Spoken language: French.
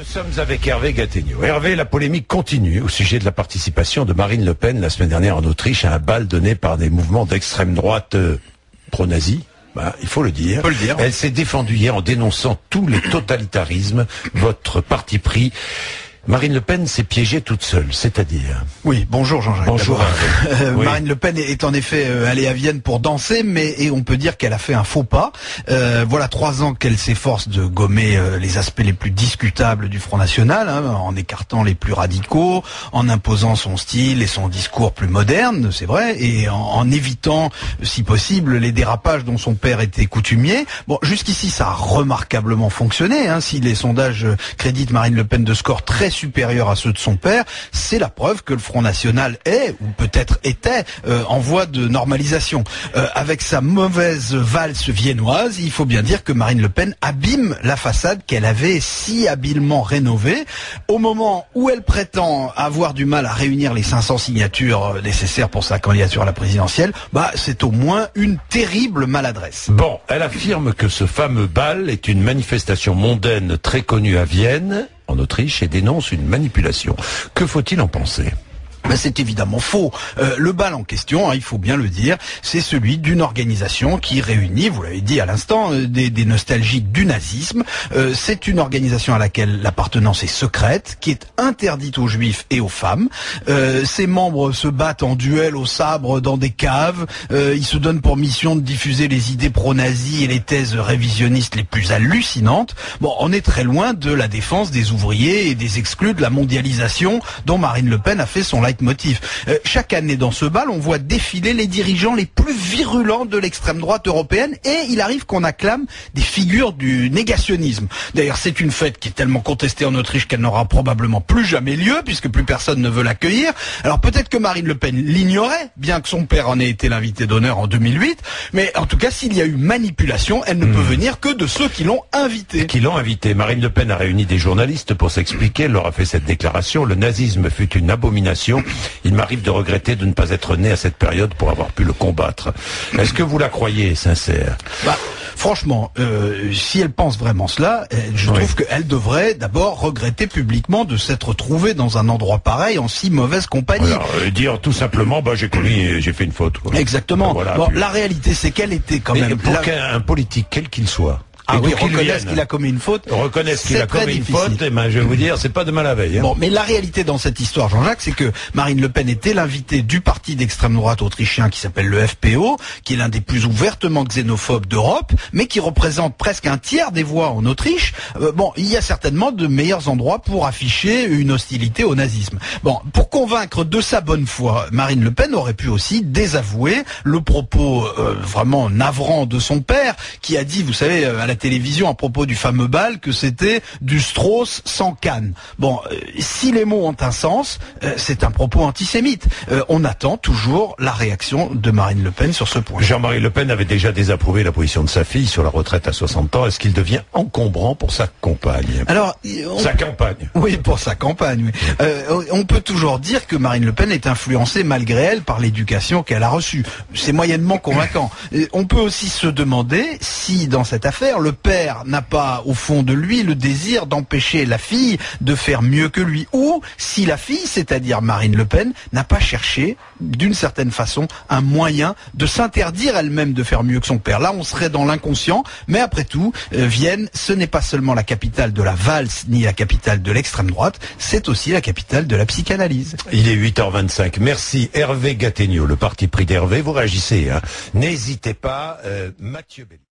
Nous sommes avec Hervé Gattegno. Hervé, la polémique continue au sujet de la participation de Marine Le Pen la semaine dernière en Autriche à un bal donné par des mouvements d'extrême droite pro-nazis. Il faut le dire. Elle s'est défendue hier en dénonçant tous les totalitarismes. Votre parti pris. Marine Le Pen s'est piégée toute seule, c'est-à-dire... Oui, bonjour Jean-Jacques. Bonjour. Oui. Marine Le Pen est en effet allée à Vienne pour danser, et on peut dire qu'elle a fait un faux pas. Voilà 3 ans qu'elle s'efforce de gommer les aspects les plus discutables du Front National, en écartant les plus radicaux, en imposant son style et son discours plus moderne, c'est vrai, et en évitant, si possible, les dérapages dont son père était coutumier. Bon, jusqu'ici, ça a remarquablement fonctionné. Si les sondages créditent Marine Le Pen de scores très supérieurs à ceux de son père, c'est la preuve que le Front National est, ou peut-être était, en voie de normalisation. Avec sa mauvaise valse viennoise, il faut bien dire que Marine Le Pen abîme la façade qu'elle avait si habilement rénovée. Au moment où elle prétend avoir du mal à réunir les 500 signatures nécessaires pour sa candidature à la présidentielle, c'est au moins une terrible maladresse. Bon, elle affirme que ce fameux bal est une manifestation mondaine très connue à Vienne, en Autriche, et dénonce une manipulation. Que faut-il en penser ? C'est évidemment faux. Le bal en question, il faut bien le dire, c'est celui d'une organisation qui réunit, vous l'avez dit à l'instant, des nostalgiques du nazisme. C'est une organisation à laquelle l'appartenance est secrète, qui est interdite aux juifs et aux femmes. Ses membres se battent en duel au sabre dans des caves. Ils se donnent pour mission de diffuser les idées pro-nazis et les thèses révisionnistes les plus hallucinantes. Bon, on est très loin de la défense des ouvriers et des exclus de la mondialisation dont Marine Le Pen a fait son leitmotiv. Chaque année dans ce bal, on voit défiler les dirigeants les plus virulents de l'extrême droite européenne, et il arrive qu'on acclame des figures du négationnisme. D'ailleurs, c'est une fête qui est tellement contestée en Autriche qu'elle n'aura probablement plus jamais lieu, puisque plus personne ne veut l'accueillir. Alors peut-être que Marine Le Pen l'ignorait, bien que son père en ait été l'invité d'honneur en 2008, mais en tout cas, s'il y a eu manipulation, elle ne peut venir que de ceux qui l'ont invitée. Marine Le Pen a réuni des journalistes pour s'expliquer. Elle leur a fait cette déclaration: le nazisme fut une abomination. Il m'arrive de regretter de ne pas être né à cette période pour avoir pu le combattre. Est-ce que vous la croyez sincère ? Franchement, si elle pense vraiment cela, je trouve qu'elle devrait d'abord regretter publiquement de s'être trouvée dans un endroit pareil en si mauvaise compagnie. Alors, dire tout simplement, j'ai fait une faute. Exactement. La réalité, c'est qu'elle était quand même... Pour qu'un politique, quel qu'il soit... reconnaisse qu'il a commis une faute. Reconnaisse qu'il a commis une faute, je vais vous dire, c'est pas demain la veille. Bon, mais la réalité dans cette histoire, Jean-Jacques, c'est que Marine Le Pen était l'invitée du parti d'extrême droite autrichien qui s'appelle le FPO, qui est l'un des plus ouvertement xénophobes d'Europe, mais qui représente presque un tiers des voix en Autriche. Il y a certainement de meilleurs endroits pour afficher une hostilité au nazisme. Pour convaincre de sa bonne foi, Marine Le Pen aurait pu aussi désavouer le propos vraiment navrant de son père, qui a dit, vous savez, à la télévision à propos du fameux bal, que c'était du Strauss sans canne. Si les mots ont un sens, c'est un propos antisémite. On attend toujours la réaction de Marine Le Pen sur ce point. Jean-Marie Le Pen avait déjà désapprouvé la position de sa fille sur la retraite à 60 ans. Est-ce qu'il devient encombrant pour sa compagne ? Sa campagne. Oui, pour sa campagne. Oui. On peut toujours dire que Marine Le Pen est influencée malgré elle par l'éducation qu'elle a reçue. C'est moyennement convaincant. On peut aussi se demander si dans cette affaire, le père n'a pas au fond de lui le désir d'empêcher la fille de faire mieux que lui, ou si la fille, c'est-à-dire Marine Le Pen, n'a pas cherché d'une certaine façon un moyen de s'interdire elle-même de faire mieux que son père. Là, on serait dans l'inconscient, mais après tout, Vienne, ce n'est pas seulement la capitale de la valse ni la capitale de l'extrême droite, c'est aussi la capitale de la psychanalyse. Il est 8h25. Merci Hervé Gattegno, le parti pris d'Hervé. Vous réagissez, N'hésitez pas, Mathieu Belli.